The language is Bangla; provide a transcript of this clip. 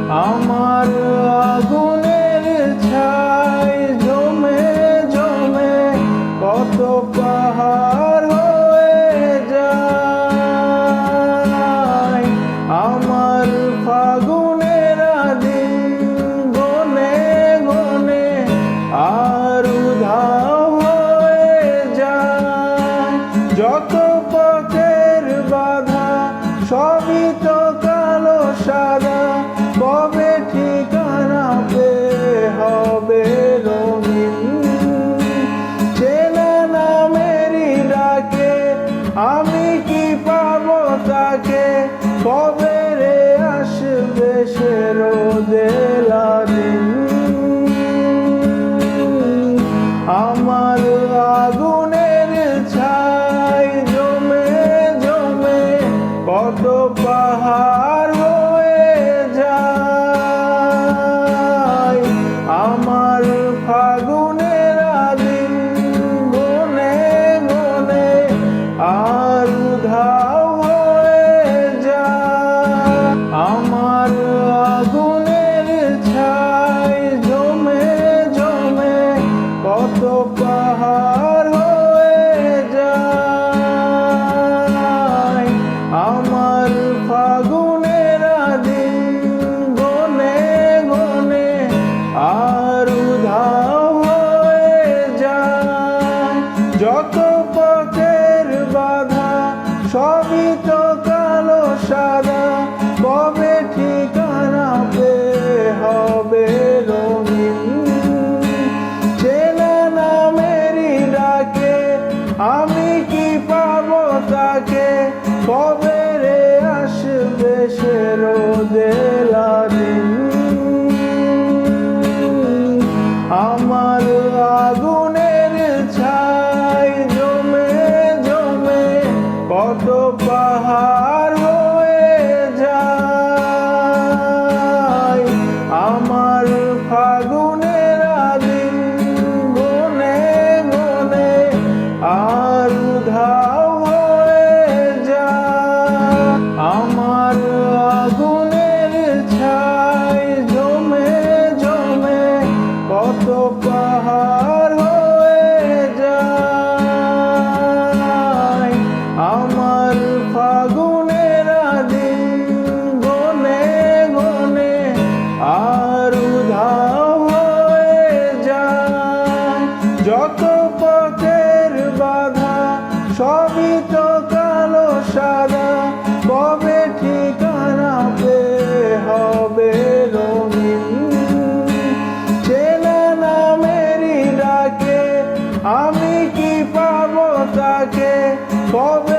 আমার আগুনের ছাই জমে জমে কত পাহাড় হয়ে যায়। আমার ফাগুনের দিন গনে গনে আর উধাও হয়ে যায়। যত পথের বাধা সবই তো কালো সাদা, কবে ঠিকানা পেয়ে হবে রঙিন। চেনা নামেরই ডাকে আমি কি পাবো তাকে, কবে রে আসবে সে রোদেলা দিন। আমার আগুনের ছাই জমে জমে কত পাহাড় হয়ে যায়। আমার ফাগুনের দিন গনে গনে আর উধাও হয়ে যায়। আমার আগুনের ছাই জমে জমে কত পাহাড় হয়ে যায়। আমার ফাগুনের দিন গনে গনে আর উধাও হয়ে যায়। যত পথের বাধা সবই তো কালো সাদা, কবে ঠিকানা পেয়ে হবে রঙিন। চেনা নামেরই ডাকে আমি কি পাবো তাকে, কবে রে আসবে সে রোদেলা দিন। আমার আগুনের ছাই জমে জমে কত পাহাড় হয়ে যায়। আমার ফাগুনের দিন গনে গনে আর উধাও হয়ে যায়। আমার আগুনের ছাই জমে জমে কত পাহাড় হয়ে যায়। আমার ফাগুনের দিন গনে গনে আর উধাও হয়ে যায়। যত পথের বাধা সবই তো কালো সাদা, কবে ঠিকানা পেয়ে হবে রঙিন। চেনা নামেরই ডাকে আমি কি পাবো তাকে, কবে